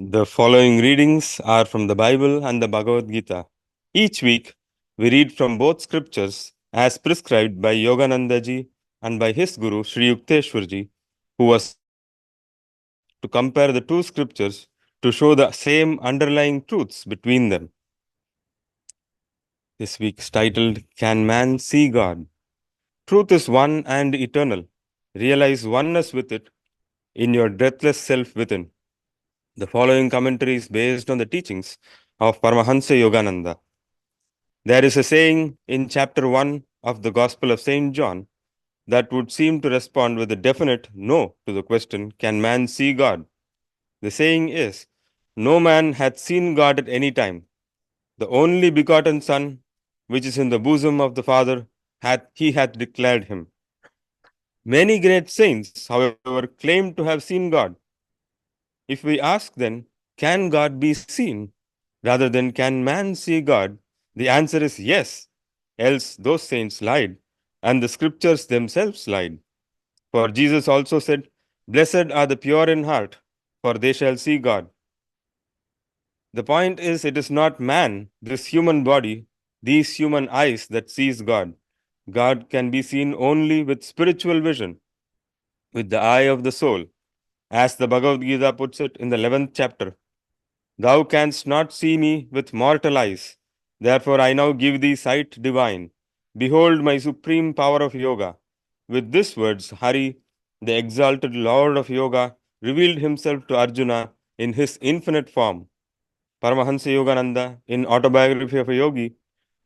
The following readings are from the Bible and the Bhagavad Gita. Each week, we read from both scriptures as prescribed by Yogananda ji and by his guru Sri Yukteswar ji, who was asked to compare the two scriptures to show the same underlying truths between them. This week's titled Can Man See God? Truth is one and eternal. Realize oneness with it in your deathless self within. The following commentary is based on the teachings of Paramahansa Yogananda. There is a saying in chapter 1 of the Gospel of St. John that would seem to respond with a definite no to the question, can man see God? The saying is, no man hath seen God at any time. The only begotten Son, which is in the bosom of the Father, he hath declared him. Many great saints, however, claim to have seen God. If we ask then, can God be seen? Rather than can man see God? The answer is yes. Else those saints lied, and the scriptures themselves lied. For Jesus also said, blessed are the pure in heart, for they shall see God. The point is, it is not man, this human body, these human eyes that sees God. God can be seen only with spiritual vision, with the eye of the soul. As the Bhagavad Gita puts it in the 11th chapter, thou canst not see me with mortal eyes. Therefore I now give thee sight divine. Behold my supreme power of yoga. With these words, Hari, the exalted Lord of yoga, revealed himself to Arjuna in his infinite form. Paramahansa Yogananda, in Autobiography of a Yogi,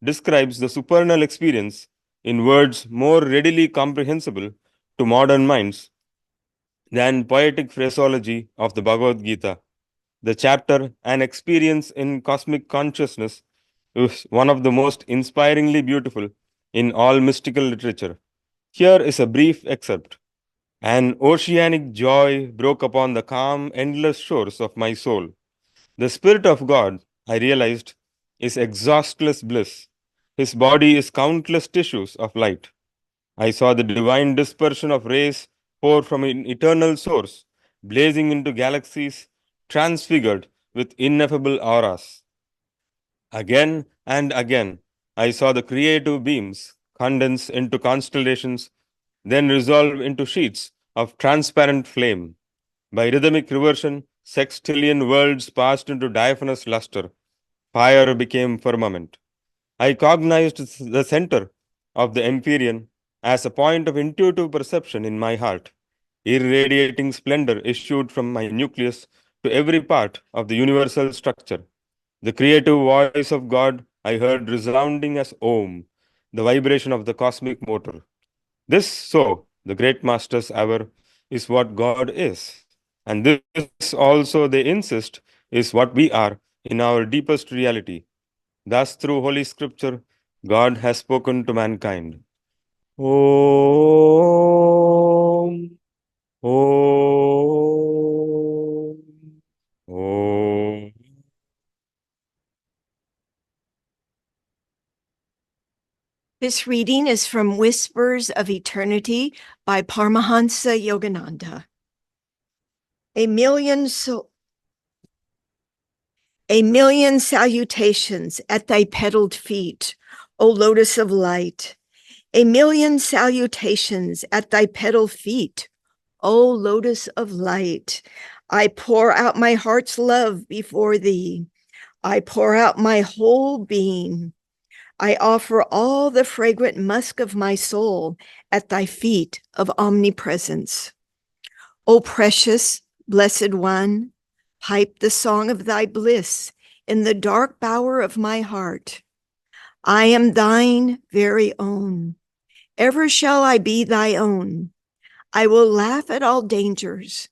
describes the supernal experience in words more readily comprehensible to modern minds than poetic phraseology of the Bhagavad Gita. The chapter, An Experience in Cosmic Consciousness, is one of the most inspiringly beautiful in all mystical literature. Here is a brief excerpt. An oceanic joy broke upon the calm, endless shores of my soul. The Spirit of God, I realized, is exhaustless bliss. His body is countless tissues of light. I saw the divine dispersion of rays pour from an eternal source, blazing into galaxies, transfigured with ineffable auras. Again and again, I saw the creative beams condense into constellations, then resolve into sheets of transparent flame. By rhythmic reversion, sextillion worlds passed into diaphanous luster. Fire became firmament. I cognized the center of the empyrean as a point of intuitive perception in my heart. Irradiating splendor issued from my nucleus to every part of the universal structure. The creative voice of God I heard resounding as Om, the vibration of the cosmic motor. This, so, the great masters ever, is what God is. And this also, they insist, is what we are in our deepest reality. Thus, through Holy Scripture, God has spoken to mankind. Om, Om, Om. This reading is from Whispers of Eternity by Paramahansa Yogananda. A million salutations at thy petaled feet, O lotus of light. A million salutations at thy petal feet, O lotus of light. I pour out my heart's love before thee. I pour out my whole being. I offer all the fragrant musk of my soul at thy feet of omnipresence. O precious, blessed one, pipe the song of thy bliss in the dark bower of my heart. I am thine very own. Ever shall I be thy own. I will laugh at all dangers,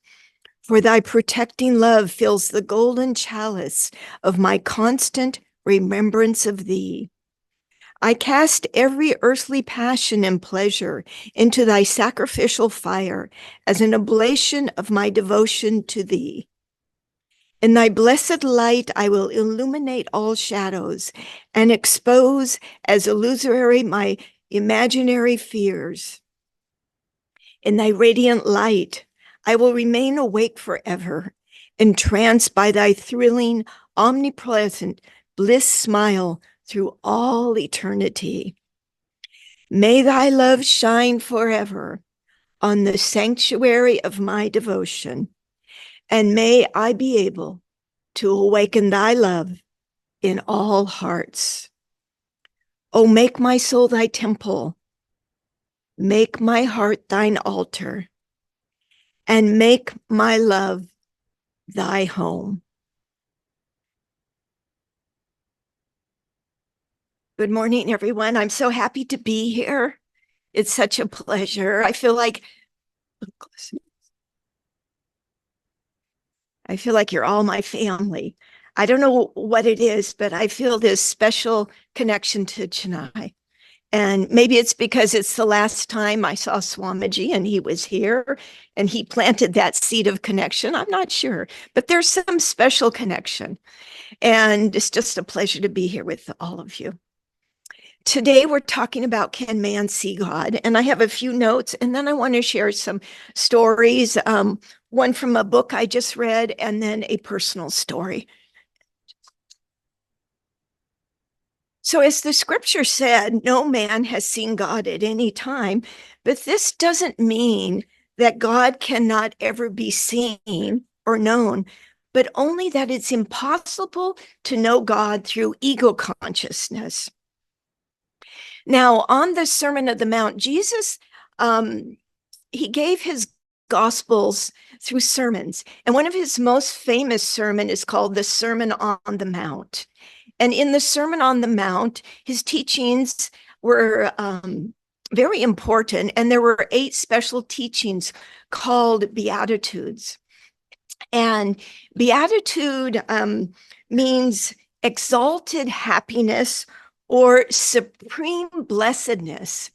for thy protecting love fills the golden chalice of my constant remembrance of thee. I cast every earthly passion and pleasure into thy sacrificial fire as an oblation of my devotion to thee. In thy blessed light, I will illuminate all shadows and expose as illusory my imaginary fears. In thy radiant light, I will remain awake forever, entranced by thy thrilling, omnipresent bliss smile through all eternity. May thy love shine forever on the sanctuary of my devotion, and may I be able to awaken thy love in all hearts. Oh, make my soul thy temple, make my heart thine altar, and make my love thy home. Good morning, everyone. I'm so happy to be here. It's such a pleasure. I feel like you're all my family. I don't know what it is, but I feel this special connection to Chennai. And maybe it's because it's the last time I saw Swamiji and he was here and he planted that seed of connection. I'm not sure, but there's some special connection. And it's just a pleasure to be here with all of you. Today, we're talking about Can Man See God? And I have a few notes, and then I want to share some stories, one from a book I just read, and then a personal story. So, as the scripture said, no man has seen God at any time, but this doesn't mean that God cannot ever be seen or known, but only that it's impossible to know God through ego consciousness. Now, on the Sermon of the Mount, Jesus, he gave his gospels through sermons. And one of his most famous sermon is called the Sermon on the Mount. And in the Sermon on the Mount, his teachings were very important. And there were 8 special teachings called Beatitudes. And Beatitude means exalted happiness or supreme blessedness.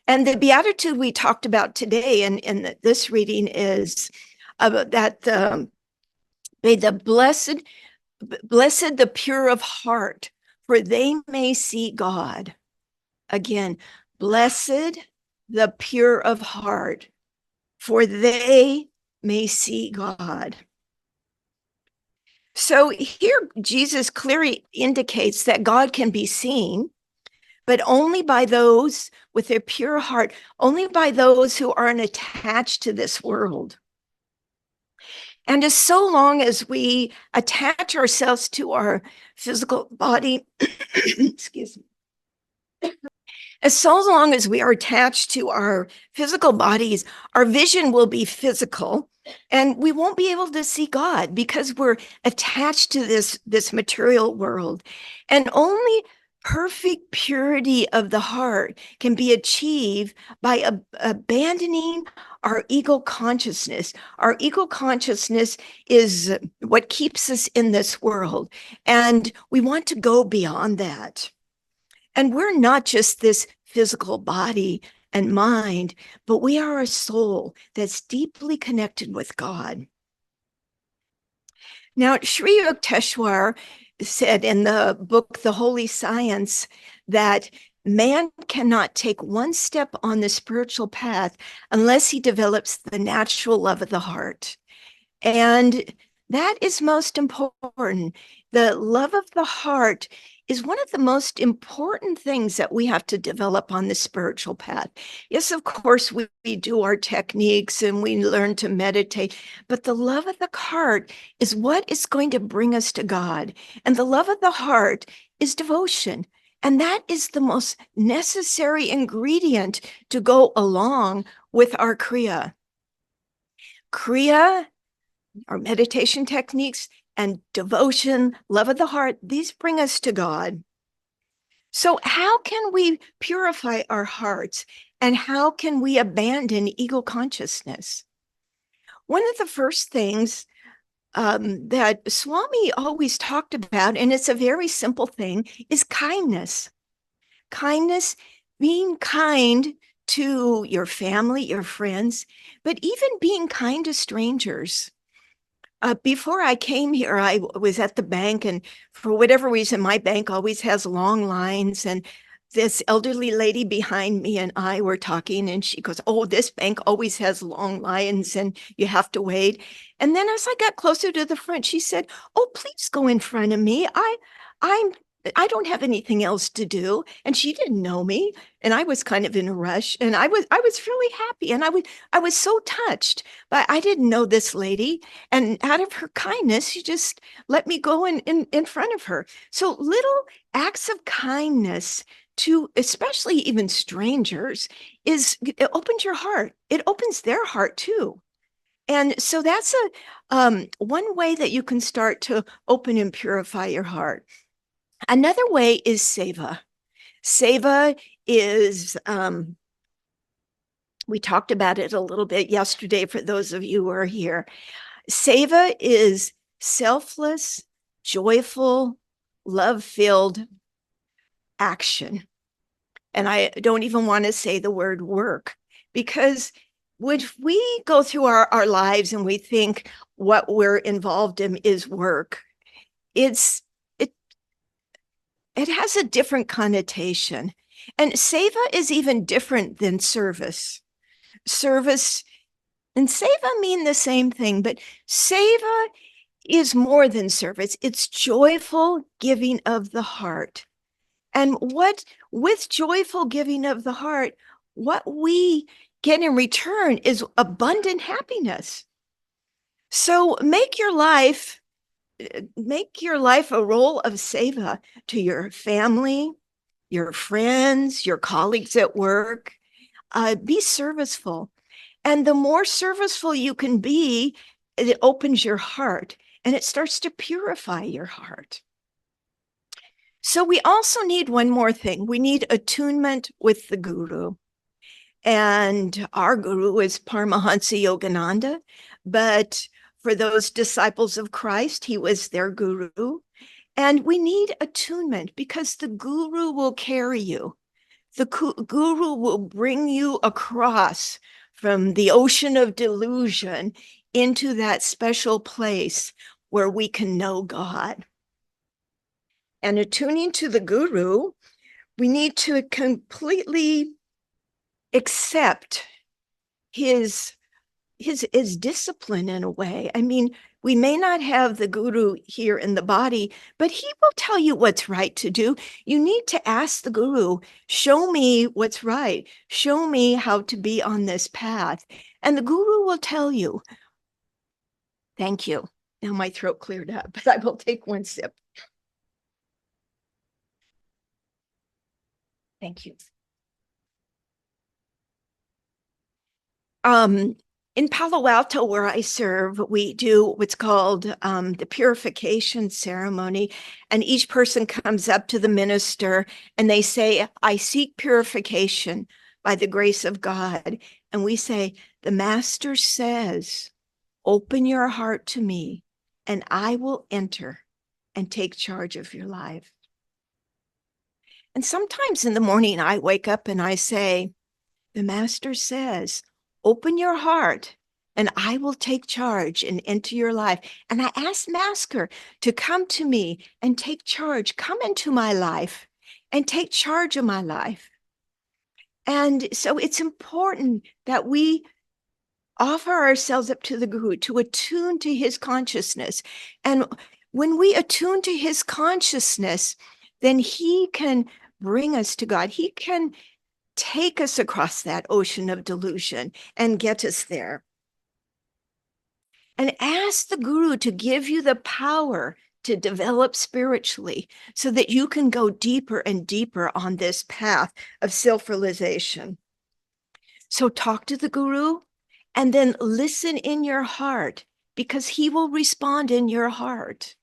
And the beatitude we talked about today in this reading is that may the blessed the pure of heart, for they may see God. Again, blessed the pure of heart, for they may see God. So here, Jesus clearly indicates that God can be seen, but only by those with a pure heart, only by those who aren't attached to this world. And as so long as we attach ourselves to our physical body, excuse me, as so long as we are attached to our physical bodies, our vision will be physical, and we won't be able to see God because we're attached to this material world. And only perfect purity of the heart can be achieved by abandoning our ego consciousness. Our ego consciousness is what keeps us in this world, and we want to go beyond that. And we're not just this physical body and mind, but we are a soul that's deeply connected with God. Now, Sri Yukteswar said in the book, The Holy Science, that man cannot take one step on the spiritual path unless he develops the natural love of the heart. And that is most important. The love of the heart is one of the most important things that we have to develop on the spiritual path. Yes, of course, we do our techniques and we learn to meditate, but the love of the heart is what is going to bring us to God. And the love of the heart is devotion. And that is the most necessary ingredient to go along with our Kriya. Kriya, our meditation techniques, and devotion, love of the heart, these bring us to God. So how can we purify our hearts, and how can we abandon ego consciousness? One of the first things that Swami always talked about, and it's a very simple thing, is kindness. Kindness, being kind to your family, your friends, but even being kind to strangers. Before I came here, I was at the bank, and for whatever reason, my bank always has long lines. And this elderly lady behind me and I were talking, and she goes, "Oh, this bank always has long lines and you have to wait." And then as I got closer to the front, she said, "Oh, please go in front of me. I'm I don't have anything else to do." And she didn't know me, and I was kind of in a rush, and I was really happy, and I was so touched. But I didn't know this lady, and out of her kindness, she just let me go in front of her. So little acts of kindness to especially even strangers it opens your heart. It opens their heart too. And so that's a one way that you can start to open and purify your heart. Another way is seva. Seva is we talked about it a little bit yesterday for those of you who are here. Seva is selfless, joyful, love-filled action. And I don't even want to say the word work, because when we go through our lives and we think what we're involved in is work, it it has a different connotation. And seva is even different than service. Service and seva mean the same thing, but seva is more than service. It's joyful giving of the heart. And with joyful giving of the heart, what we get in return is abundant happiness. So make your life a role of seva to your family, your friends, your colleagues at work. Be serviceful. And the more serviceful you can be, it opens your heart and it starts to purify your heart. So we also need one more thing. We need attunement with the guru. And our guru is Paramahansa Yogananda. But for those disciples of Christ, he was their guru. And we need attunement because the guru will carry you. The guru will bring you across from the ocean of delusion into that special place where we can know God. And attuning to the guru, we need to completely accept his discipline in a way. I mean, we may not have the guru here in the body, but he will tell you what's right to do. You need to ask the guru, show me what's right. Show me how to be on this path. And the guru will tell you. Thank you. Now my throat cleared up, but I will take one sip. Thank you. In Palo Alto, where I serve, we do what's called the purification ceremony. And each person comes up to the minister and they say, "I seek purification by the grace of God." And we say, "The master says, open your heart to me and I will enter and take charge of your life." And sometimes in the morning, I wake up and I say, "The master says, open your heart and I will take charge and enter your life." And I ask Master to come to me and take charge, come into my life and take charge of my life. And so it's important that we offer ourselves up to the guru to attune to his consciousness. And when we attune to his consciousness, then he can bring us to God. He can take us across that ocean of delusion and get us there. And ask the guru to give you the power to develop spiritually so that you can go deeper and deeper on this path of self-realization. So talk to the guru and then listen in your heart, because he will respond in your heart.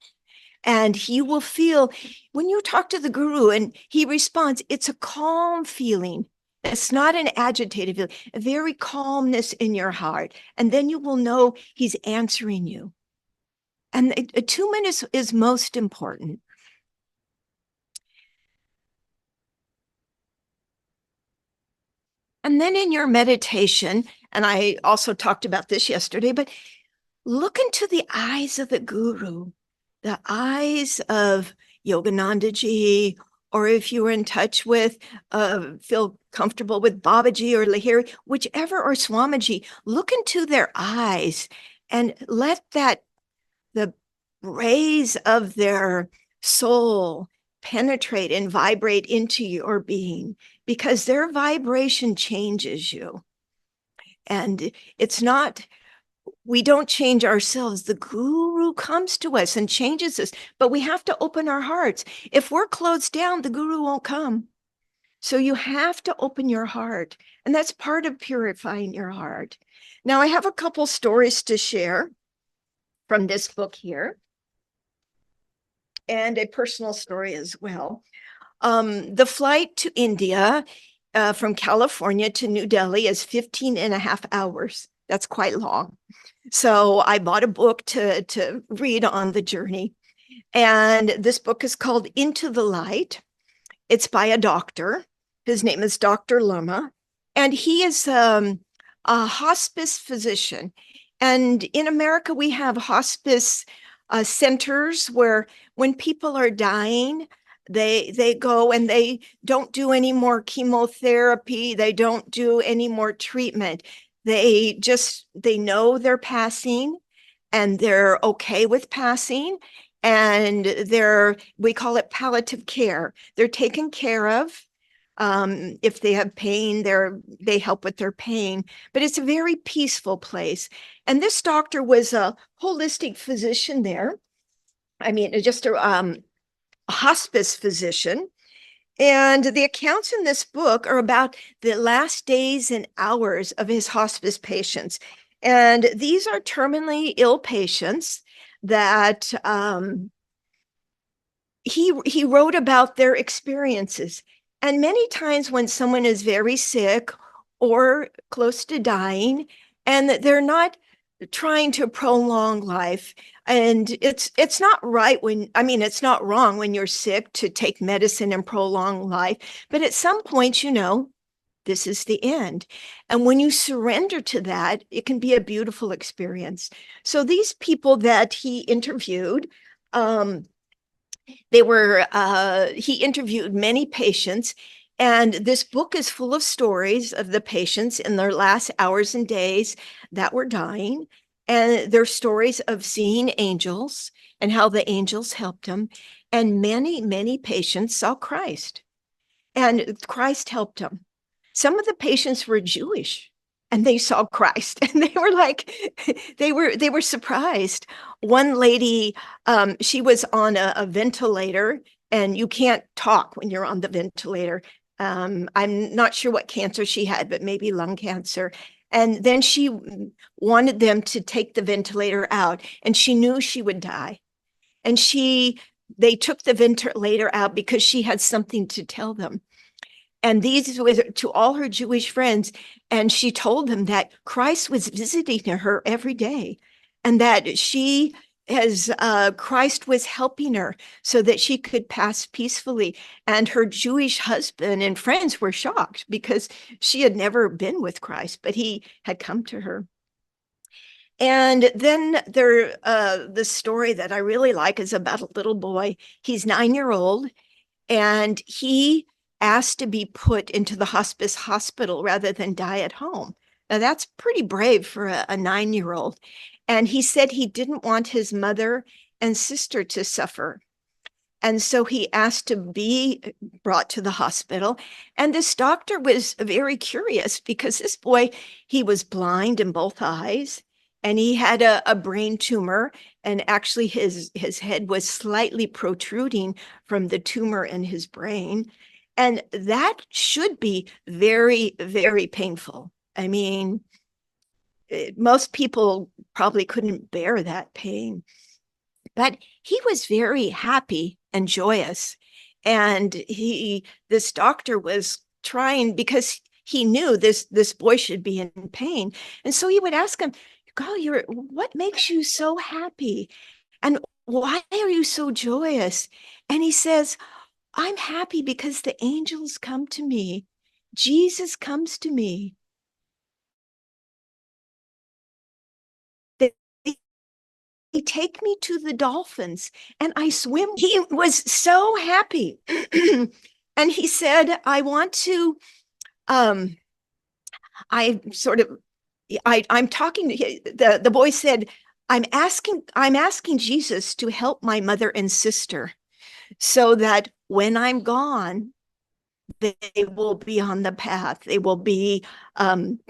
And he will feel, when you talk to the guru and he responds, it's a calm feeling. It's not an agitated feeling, a very calmness in your heart. And then you will know he's answering you. And attunement is most important. And then in your meditation, and I also talked about this yesterday, but look into the eyes of the guru, the eyes of Yoganandaji or if you were in touch with, feel comfortable with Babaji or Lahiri, whichever, or Swamiji, look into their eyes and let the rays of their soul penetrate and vibrate into your being, because their vibration changes you. And it's not, we don't change ourselves. The guru comes to us and changes us, but we have to open our hearts. If we're closed down, the guru won't come. So you have to open your heart, and that's part of purifying your heart. Now, I have a couple stories to share from this book here, and a personal story as well. The flight to India from California to New Delhi is 15 and a half hours. That's quite long. So I bought a book to read on the journey. And this book is called Into the Light. It's by a doctor. His name is Dr. Lama. And he is a hospice physician. And in America, we have hospice centers where when people are dying, they go and they don't do any more chemotherapy. They don't do any more treatment. They know they're passing, and they're okay with passing. And we call it palliative care. They're taken care of. If they have pain, they help with their pain, but it's a very peaceful place. And this doctor was a holistic physician there. I mean, just a hospice physician. And the accounts in this book are about the last days and hours of his hospice patients. And these are terminally ill patients that he wrote about their experiences. And many times when someone is very sick or close to dying, and they're not trying to prolong life, and it's not right it's not wrong when you're sick to take medicine and prolong life, but at some point, this is the end. And when you surrender to that, it can be a beautiful experience. So these people that he interviewed, he interviewed many patients, and this book is full of stories of the patients in their last hours and days that were dying. And they're stories of seeing angels and how the angels helped them. And many, many patients saw Christ, and Christ helped them. Some of the patients were Jewish, and they saw Christ, and they were like, they were surprised. One lady, she was on a ventilator, and you can't talk when you're on the ventilator. I'm not sure what cancer she had, but maybe lung cancer. And then she wanted them to take the ventilator out, and she knew she would die. And they took the ventilator out because she had something to tell them. And these was to all her Jewish friends. And she told them that Christ was visiting her every day, and that Christ was helping her so that she could pass peacefully. And her Jewish husband and friends were shocked because she had never been with Christ, but he had come to her. And then the story that I really like is about a little boy. He's 9-year old, and he asked to be put into the hospice hospital rather than die at home. Now, that's pretty brave for a 9-year-old. And he said he didn't want his mother and sister to suffer. And so he asked to be brought to the hospital. And this doctor was very curious because this boy, he was blind in both eyes, and he had a brain tumor. And actually his head was slightly protruding from the tumor in his brain. And that should be very, very painful. I mean, most people probably couldn't bear that pain. But he was very happy and joyous. And this doctor was trying, because he knew this boy should be in pain. And so he would ask him, "God, what makes you so happy? And why are you so joyous?" And he says, "I'm happy because the angels come to me. Jesus comes to me. They take me to the dolphins and I swim. He was so happy. And he said, I want to, I sort of, I'm talking to the boy said, I'm asking Jesus to help my mother and sister so that when I'm gone, they will be on the path. They will be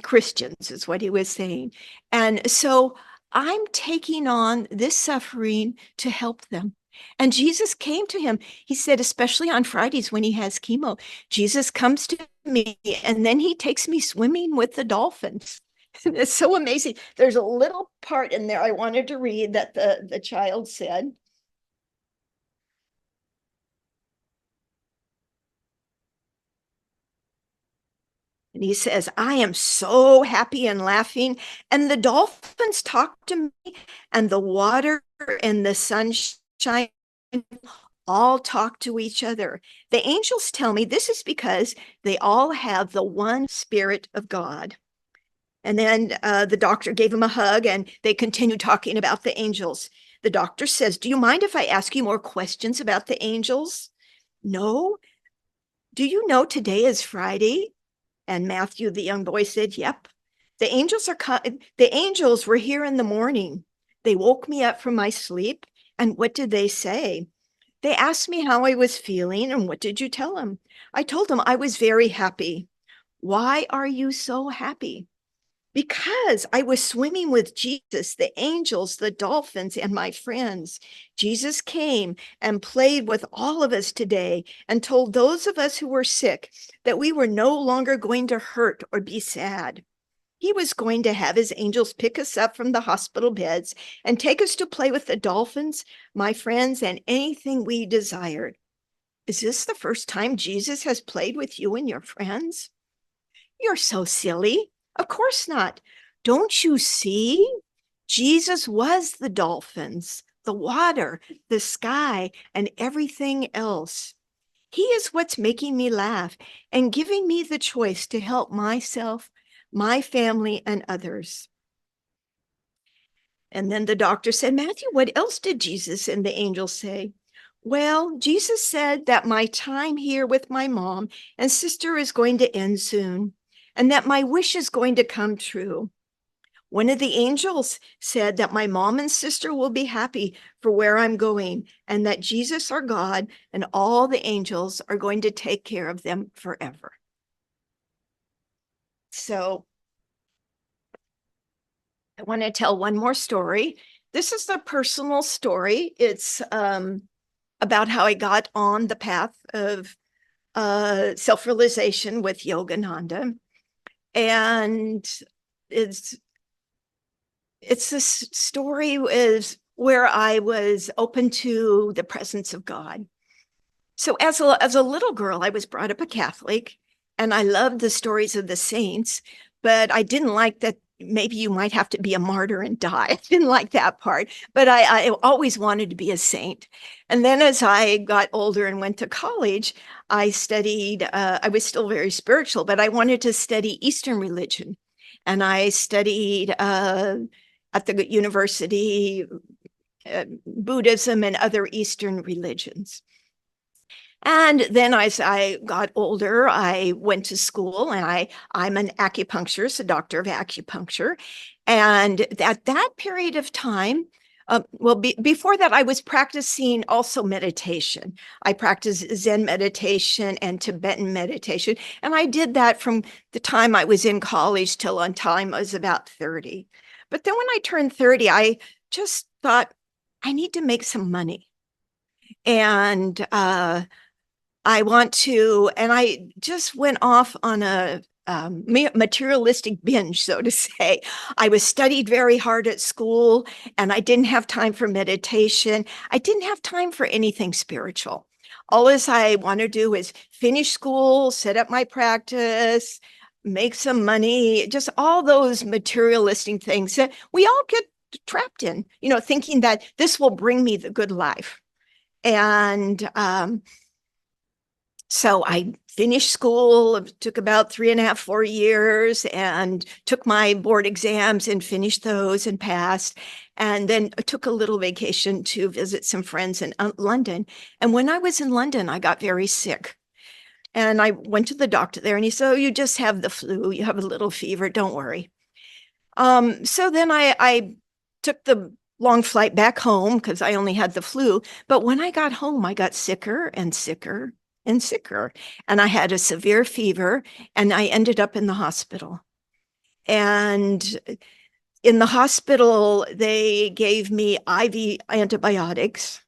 Christians, is what he was saying. And so I'm taking on this suffering to help them. And Jesus came to him. He said, especially on Fridays when he has chemo, Jesus comes to me and then he takes me swimming with the dolphins. It's so amazing. There's a little part in there I wanted to read that the child said. And he says, I am so happy and laughing. And the dolphins talk to me, and the water and the sunshine all talk to each other. The angels tell me this is because they all have the one Spirit of God. And then the doctor gave him a hug, and they continue talking about the angels. The doctor says, do you mind if I ask you more questions about the angels? No. Do you know today is Friday? And Matthew, the young boy, said, yep. The angels were here in the morning. They woke me up from my sleep. And what did they say? They asked me how I was feeling. And what did you tell them? I told them I was very happy. Why are you so happy? Because I was swimming with Jesus, the angels, the dolphins, and my friends. Jesus came and played with all of us today and told those of us who were sick that we were no longer going to hurt or be sad. He was going to have his angels pick us up from the hospital beds and take us to play with the dolphins, my friends, and anything we desired. Is this the first time Jesus has played with you and your friends? You're so silly. Of course not. Don't you see? Jesus was the dolphins, the water, the sky, and everything else. He is what's making me laugh and giving me the choice to help myself, my family, and others. And then the doctor said, Matthew, what else did Jesus and the angels say? Well, Jesus said that my time here with my mom and sister is going to end soon, and that my wish is going to come true. One of the angels said that my mom and sister will be happy for where I'm going, and that Jesus, our God, and all the angels are going to take care of them forever. So I want to tell one more story. This is a personal story. It's about how I got on the path of self-realization with Yogananda. And it's this story is where I was open to the presence of God. So as a little girl, I was brought up a Catholic, and I loved the stories of the saints, but I didn't like that maybe you might have to be a martyr and die. I didn't like that part, but I always wanted to be a saint. And then as I got older and went to college, I studied, I was still very spiritual, but I wanted to study Eastern religion. And I studied at the university Buddhism and other Eastern religions. And then as I got older, I went to school, and I'm an acupuncturist, a doctor of acupuncture. And at that period of time, before that, I was practicing also meditation. I practiced Zen meditation and Tibetan meditation. And I did that from the time I was in college till on time I was about 30. But then when I turned 30, I just thought, I need to make some money. And I just went off on a materialistic binge, so to say. I was studied very hard at school, and I didn't have time for meditation. I didn't have time for anything spiritual. All as I want to do is finish school, set up my practice, make some money, just all those materialistic things that we all get trapped in, thinking that this will bring me the good life. And So I finished school. It took about 3.5, 4 years, and took my board exams and finished those and passed. And then I took a little vacation to visit some friends in London. And when I was in London, I got very sick. And I went to the doctor there, and he said, "Oh, you just have the flu. You have a little fever. Don't worry." So then I took the long flight back home because I only had the flu. But when I got home, I got sicker and sicker and sicker. And I had a severe fever, and I ended up in the hospital. And in the hospital, they gave me IV antibiotics.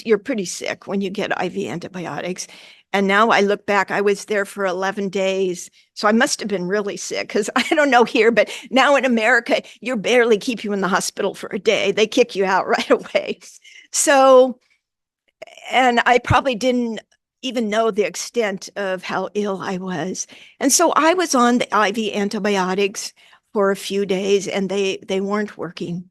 You're pretty sick when you get IV antibiotics. And now I look back, I was there for 11 days. So I must have been really sick, because I don't know here, but now in America, you barely keep you in the hospital for a day. They kick you out right away. So, and I probably didn't even know the extent of how ill I was. And so I was on the IV antibiotics for a few days, and they weren't working.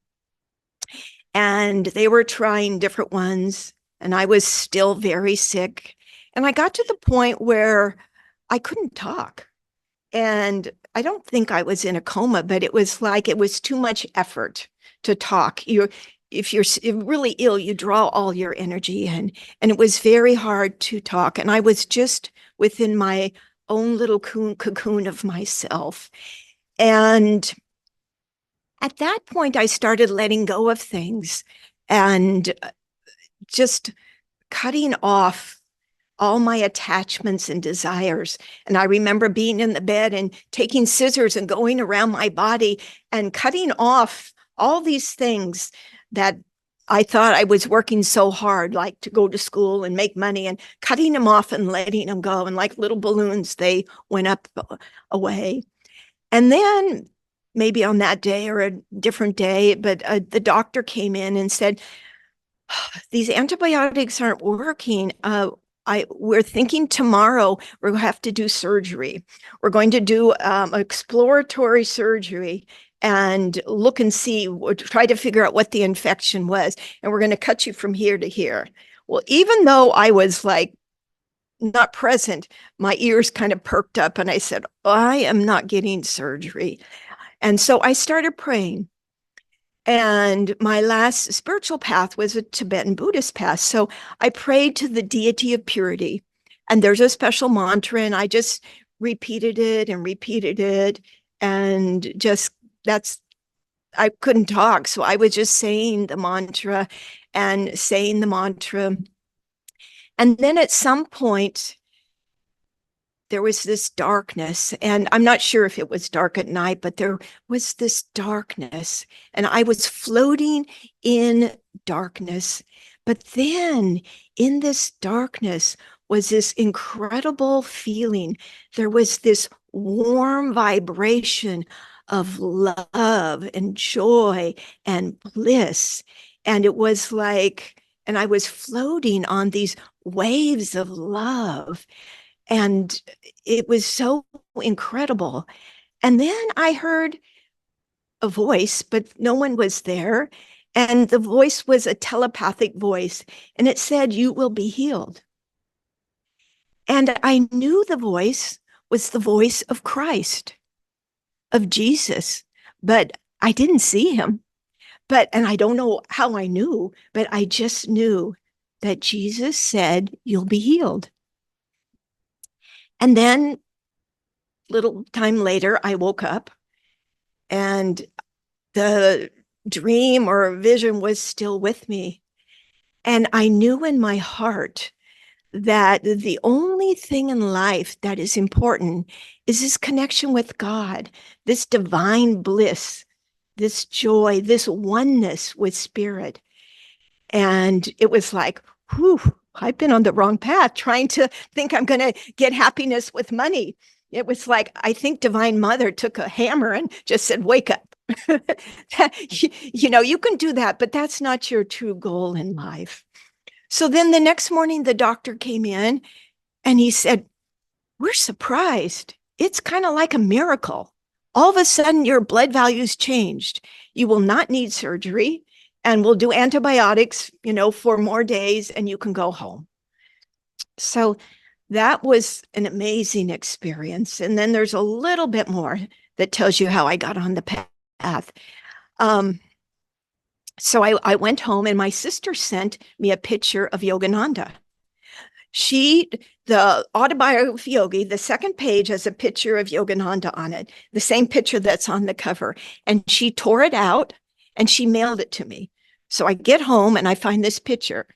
And they were trying different ones, and I was still very sick. And I got to the point where I couldn't talk. And I don't think I was in a coma, but it was like it was too much effort to talk. If you're really ill, you draw all your energy in. And it was very hard to talk. And I was just within my own little cocoon of myself. And at that point, I started letting go of things and just cutting off all my attachments and desires. And I remember being in the bed and taking scissors and going around my body and cutting off all these things that I thought I was working so hard, like to go to school and make money, and cutting them off and letting them go. And like little balloons, they went up away. And then maybe on that day or a different day, but the doctor came in and said, "These antibiotics aren't working. We're thinking tomorrow we're going to have to do surgery. We're going to do exploratory surgery and look and see, try to figure out what the infection was. And we're going to cut you from here to here." Well, even though I was like not present, my ears kind of perked up, and I said, "I am not getting surgery." And so I started praying. And my last spiritual path was a Tibetan Buddhist path. So I prayed to the deity of purity. And there's a special mantra, and I just repeated it and repeated it. And just I couldn't talk. So I was just saying the mantra and saying the mantra. And then at some point, there was this darkness, and I'm not sure if it was dark at night, but there was this darkness, and I was floating in darkness. But then in this darkness was this incredible feeling. There was this warm vibration of love and joy and bliss. And it was like, and I was floating on these waves of love. And it was so incredible. And then I heard a voice, but no one was there. And the voice was a telepathic voice. And it said, "You will be healed." And I knew the voice was the voice of Christ, of Jesus, but I didn't see him. And I don't know how I knew, but I just knew that Jesus said, "You'll be healed." And then little time later, I woke up, and the dream or vision was still with me. And I knew in my heart that the only thing in life that is important is this connection with God, this divine bliss, this joy, this oneness with spirit. And it was like, whew, I've been on the wrong path trying to think I'm going to get happiness with money. It was like, I think Divine Mother took a hammer and just said, "Wake up." You can do that, but that's not your true goal in life. So then the next morning, the doctor came in and he said, "We're surprised. It's kind of like a miracle. All of a sudden, your blood values changed. You will not need surgery, and we'll do antibiotics, for more days, and you can go home." So that was an amazing experience. And then there's a little bit more that tells you how I got on the path. So I went home and my sister sent me a picture of Yogananda. The autobiography Yogi, the second page has a picture of Yogananda on it, the same picture that's on the cover. And she tore it out and she mailed it to me. So I get home and I find this picture.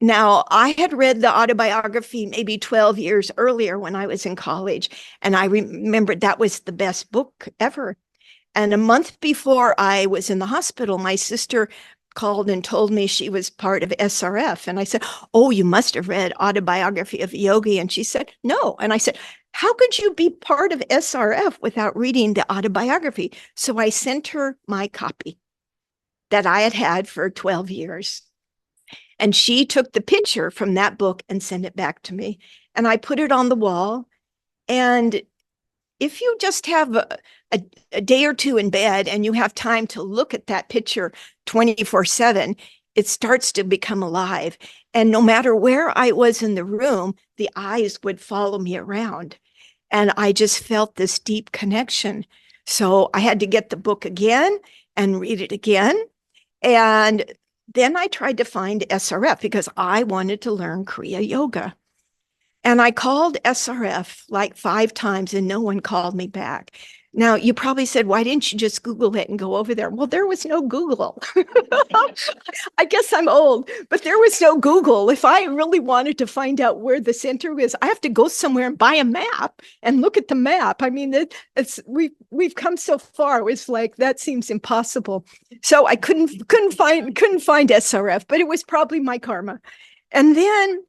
Now, I had read the autobiography maybe 12 years earlier when I was in college, and I remembered that was the best book ever. And a month before I was in the hospital, my sister called and told me she was part of SRF. And I said, "Oh, you must have read Autobiography of a Yogi." And she said, "No." And I said, "How could you be part of SRF without reading the autobiography?" So I sent her my copy that I had had for 12 years. And she took the picture from that book and sent it back to me. And I put it on the wall. And if you just have a day or two in bed and you have time to look at that picture 24/7, it starts to become alive. And no matter where I was in the room, the eyes would follow me around. And I just felt this deep connection. So I had to get the book again and read it again. And then I tried to find SRF because I wanted to learn Kriya Yoga. And I called SRF like 5 times and no one called me back. Now, you probably said, "Why didn't you just Google it and go over there?" Well, there was no Google. I guess I'm old, but there was no Google. If I really wanted to find out where the center is, I have to go somewhere and buy a map and look at the map. I mean, we've come so far. It was like that seems impossible. So I couldn't find SRF, but it was probably my karma. And then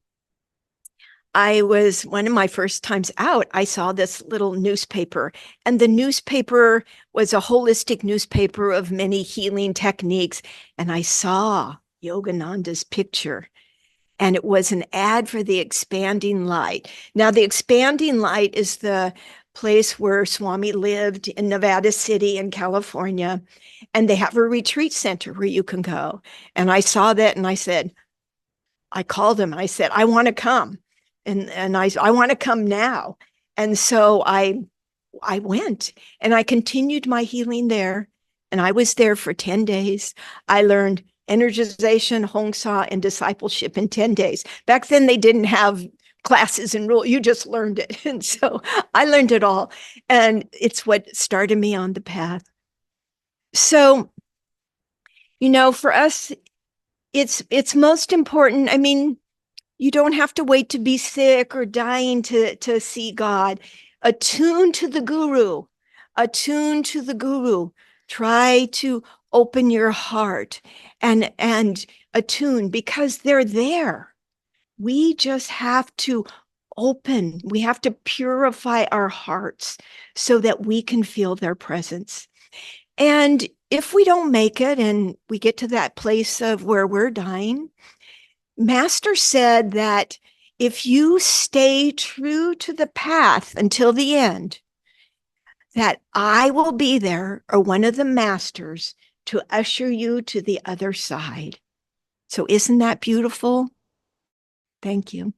I was one of my first times out, I saw this little newspaper, and the newspaper was a holistic newspaper of many healing techniques. And I saw Yogananda's picture, and it was an ad for the Expanding Light. Now, the Expanding Light is the place where Swami lived in Nevada City in California, and they have a retreat center where you can go. And I saw that, and I called him, and I said, "I want to come." And I want to come now. And so I went and I continued my healing there. And I was there for 10 days. I learned energization, Hong Sa, and discipleship in 10 days. Back then, they didn't have classes and rule. You just learned it. And so I learned it all. And it's what started me on the path. So, for us, it's most important. I mean, you don't have to wait to be sick or dying to see God. Attune to the guru. Attune to the guru. Try to open your heart and attune because they're there. We just have to open. We have to purify our hearts so that we can feel their presence. And if we don't make it and we get to that place of where we're dying, Master said that if you stay true to the path until the end, that I will be there, or one of the masters, to usher you to the other side. So isn't that beautiful? Thank you.